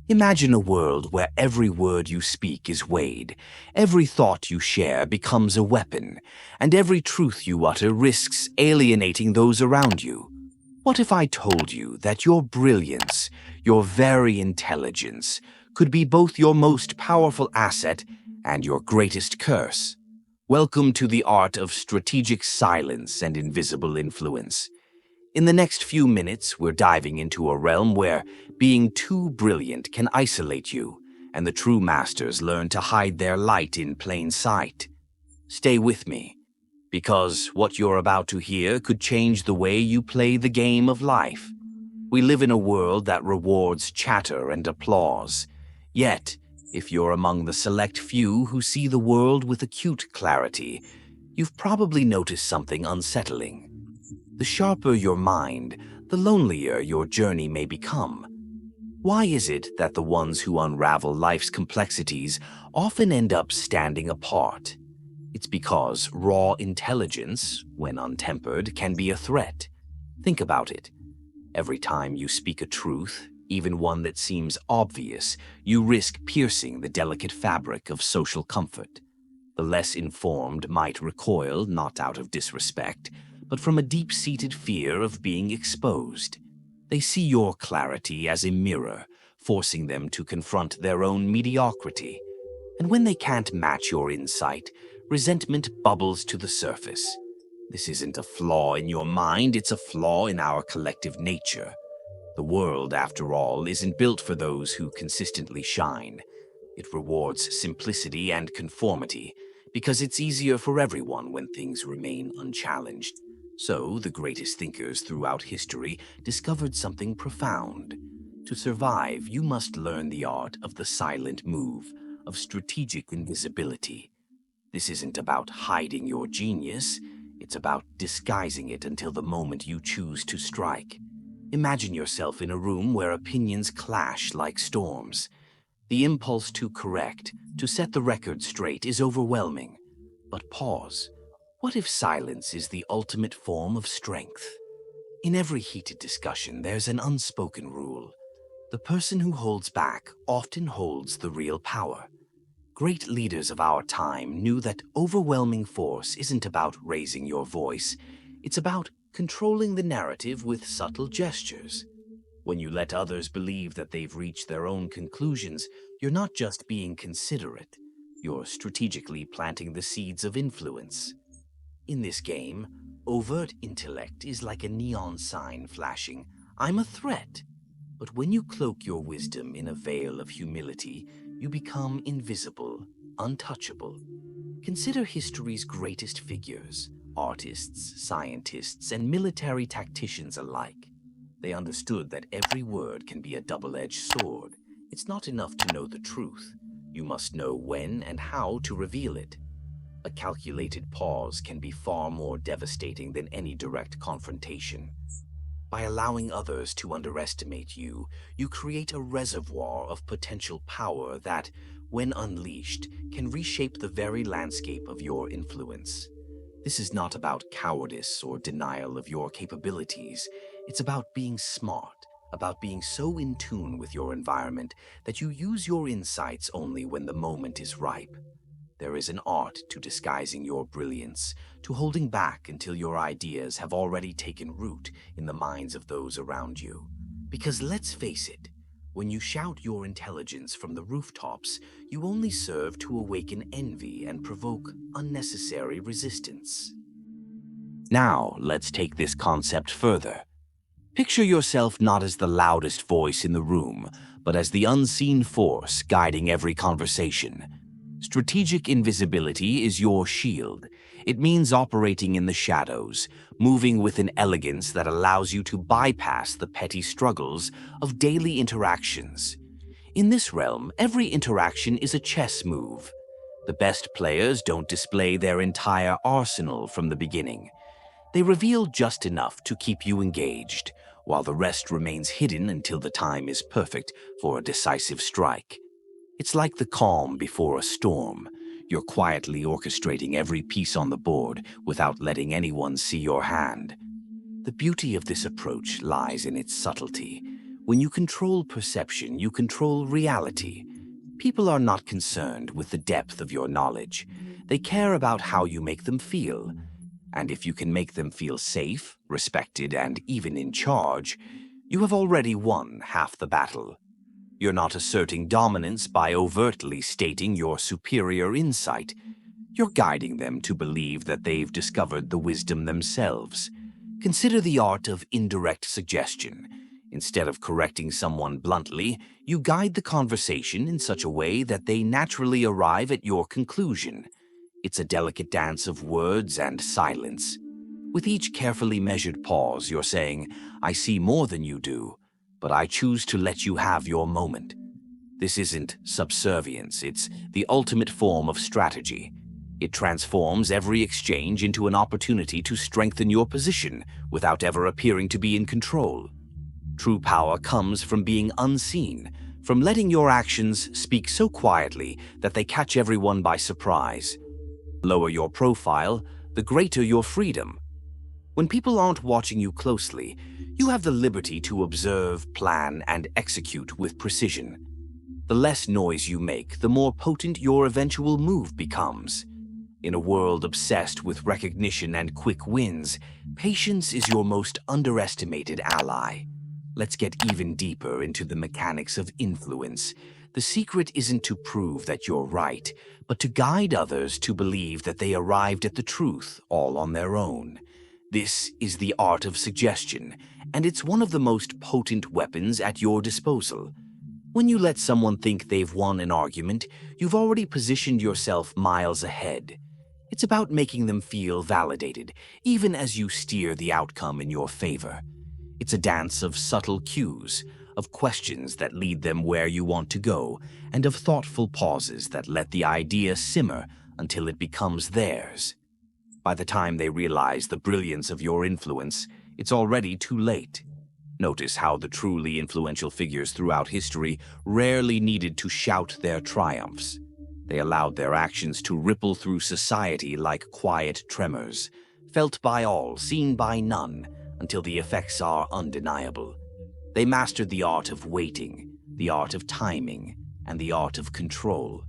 Imagine a world where every word you speak is weighed, every thought you share becomes a weapon, and every truth you utter risks alienating those around you. What if I told you that your brilliance, your very intelligence, could be both your most powerful asset and your greatest curse? Welcome to the art of strategic silence and invisible influence. In the next few minutes, we're diving into a realm where being too brilliant can isolate you, and the true masters learn to hide their light in plain sight. Stay with me, because what you're about to hear could change the way you play the game of life. We live in a world that rewards chatter and applause. Yet, if you're among the select few who see the world with acute clarity, you've probably noticed something unsettling. The sharper your mind, the lonelier your journey may become. Why is it that the ones who unravel life's complexities often end up standing apart? It's because raw intelligence, when untempered, can be a threat. Think about it. Every time you speak a truth, even one that seems obvious, you risk piercing the delicate fabric of social comfort. The less informed might recoil not out of disrespect, but from a deep-seated fear of being exposed. They see your clarity as a mirror, forcing them to confront their own mediocrity. And when they can't match your insight, resentment bubbles to the surface. This isn't a flaw in your mind, it's a flaw in our collective nature. The world, after all, isn't built for those who consistently shine. It rewards simplicity and conformity, because it's easier for everyone when things remain unchallenged. So, the greatest thinkers throughout history discovered something profound. To survive, you must learn the art of the silent move, of strategic invisibility. This isn't about hiding your genius, it's about disguising it until the moment you choose to strike. Imagine yourself in a room where opinions clash like storms. The impulse to correct, to set the record straight, is overwhelming. But pause. What if silence is the ultimate form of strength? In every heated discussion, there's an unspoken rule. The person who holds back often holds the real power. Great leaders of our time knew that overwhelming force isn't about raising your voice. It's about controlling the narrative with subtle gestures. When you let others believe that they've reached their own conclusions, you're not just being considerate. You're strategically planting the seeds of influence. In this game, overt intellect is like a neon sign flashing, "I'm a threat." But when you cloak your wisdom in a veil of humility, you become invisible, untouchable. Consider history's greatest figures, artists, scientists, and military tacticians alike. They understood that every word can be a double-edged sword. It's not enough to know the truth. You must know when and how to reveal it. A calculated pause can be far more devastating than any direct confrontation. By allowing others to underestimate you, you create a reservoir of potential power that, when unleashed, can reshape the very landscape of your influence. This is not about cowardice or denial of your capabilities. It's about being smart, about being so in tune with your environment that you use your insights only when the moment is ripe. There is an art to disguising your brilliance, to holding back until your ideas have already taken root in the minds of those around you. Because let's face it, when you shout your intelligence from the rooftops, you only serve to awaken envy and provoke unnecessary resistance. Now, let's take this concept further. Picture yourself not as the loudest voice in the room, but as the unseen force guiding every conversation. Strategic invisibility is your shield. It means operating in the shadows, moving with an elegance that allows you to bypass the petty struggles of daily interactions. In this realm, every interaction is a chess move. The best players don't display their entire arsenal from the beginning. They reveal just enough to keep you engaged, while the rest remains hidden until the time is perfect for a decisive strike. It's like the calm before a storm. You're quietly orchestrating every piece on the board without letting anyone see your hand. The beauty of this approach lies in its subtlety. When you control perception, you control reality. People are not concerned with the depth of your knowledge. They care about how you make them feel. And if you can make them feel safe, respected, and even in charge, you have already won half the battle. You're not asserting dominance by overtly stating your superior insight. You're guiding them to believe that they've discovered the wisdom themselves. Consider the art of indirect suggestion. Instead of correcting someone bluntly, you guide the conversation in such a way that they naturally arrive at your conclusion. It's a delicate dance of words and silence. With each carefully measured pause, you're saying, "I see more than you do, but I choose to let you have your moment." This isn't subservience, it's the ultimate form of strategy. It transforms every exchange into an opportunity to strengthen your position without ever appearing to be in control. True power comes from being unseen, from letting your actions speak so quietly that they catch everyone by surprise. Lower your profile, the greater your freedom. When people aren't watching you closely, you have the liberty to observe, plan, and execute with precision. The less noise you make, the more potent your eventual move becomes. In a world obsessed with recognition and quick wins, patience is your most underestimated ally. Let's get even deeper into the mechanics of influence. The secret isn't to prove that you're right, but to guide others to believe that they arrived at the truth all on their own. This is the art of suggestion, and it's one of the most potent weapons at your disposal. When you let someone think they've won an argument, you've already positioned yourself miles ahead. It's about making them feel validated, even as you steer the outcome in your favor. It's a dance of subtle cues, of questions that lead them where you want to go, and of thoughtful pauses that let the idea simmer until it becomes theirs. By the time they realize the brilliance of your influence, it's already too late. Notice how the truly influential figures throughout history rarely needed to shout their triumphs. They allowed their actions to ripple through society like quiet tremors, felt by all, seen by none, until the effects are undeniable. They mastered the art of waiting, the art of timing, and the art of control.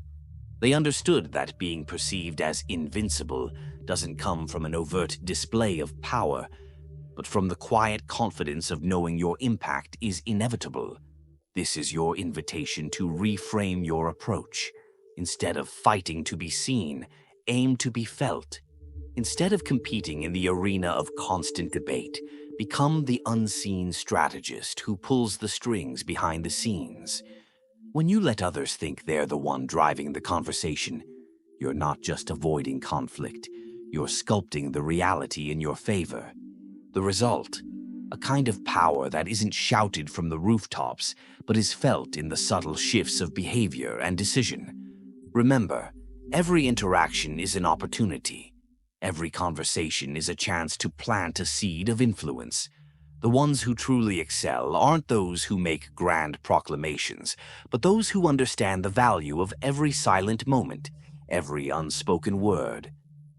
They understood that being perceived as invincible doesn't come from an overt display of power, but from the quiet confidence of knowing your impact is inevitable. This is your invitation to reframe your approach. Instead of fighting to be seen, aim to be felt. Instead of competing in the arena of constant debate, become the unseen strategist who pulls the strings behind the scenes. When you let others think they're the one driving the conversation, you're not just avoiding conflict, you're sculpting the reality in your favor. The result, a kind of power that isn't shouted from the rooftops, but is felt in the subtle shifts of behavior and decision. Remember, every interaction is an opportunity. Every conversation is a chance to plant a seed of influence. The ones who truly excel aren't those who make grand proclamations, but those who understand the value of every silent moment, every unspoken word.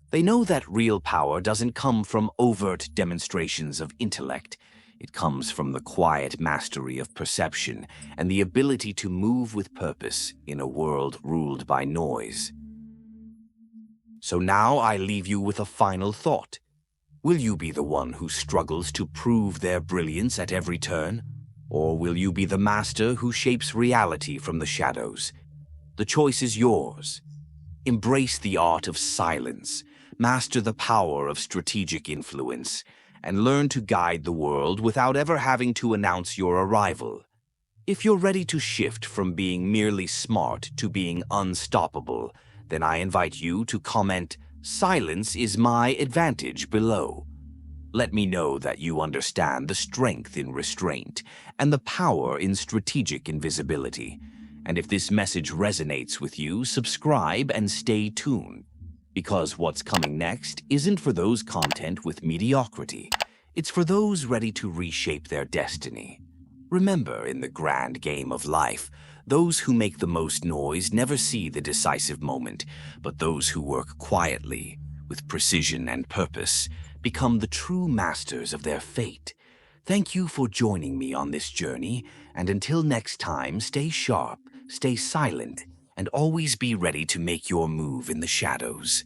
They know that real power doesn't come from overt demonstrations of intellect. It comes from the quiet mastery of perception and the ability to move with purpose in a world ruled by noise. So now I leave you with a final thought. Will you be the one who struggles to prove their brilliance at every turn? Or will you be the master who shapes reality from the shadows? The choice is yours. Embrace the art of silence, master the power of strategic influence, and learn to guide the world without ever having to announce your arrival. If you're ready to shift from being merely smart to being unstoppable, then I invite you to comment, "Silence is my advantage," below. Let me know that you understand the strength in restraint and the power in strategic invisibility. And if this message resonates with you, subscribe and stay tuned. Because what's coming next isn't for those content with mediocrity. It's for those ready to reshape their destiny. Remember, in the grand game of life, those who make the most noise never see the decisive moment, but those who work quietly, with precision and purpose, become the true masters of their fate. Thank you for joining me on this journey, and until next time, stay sharp, stay silent, and always be ready to make your move in the shadows.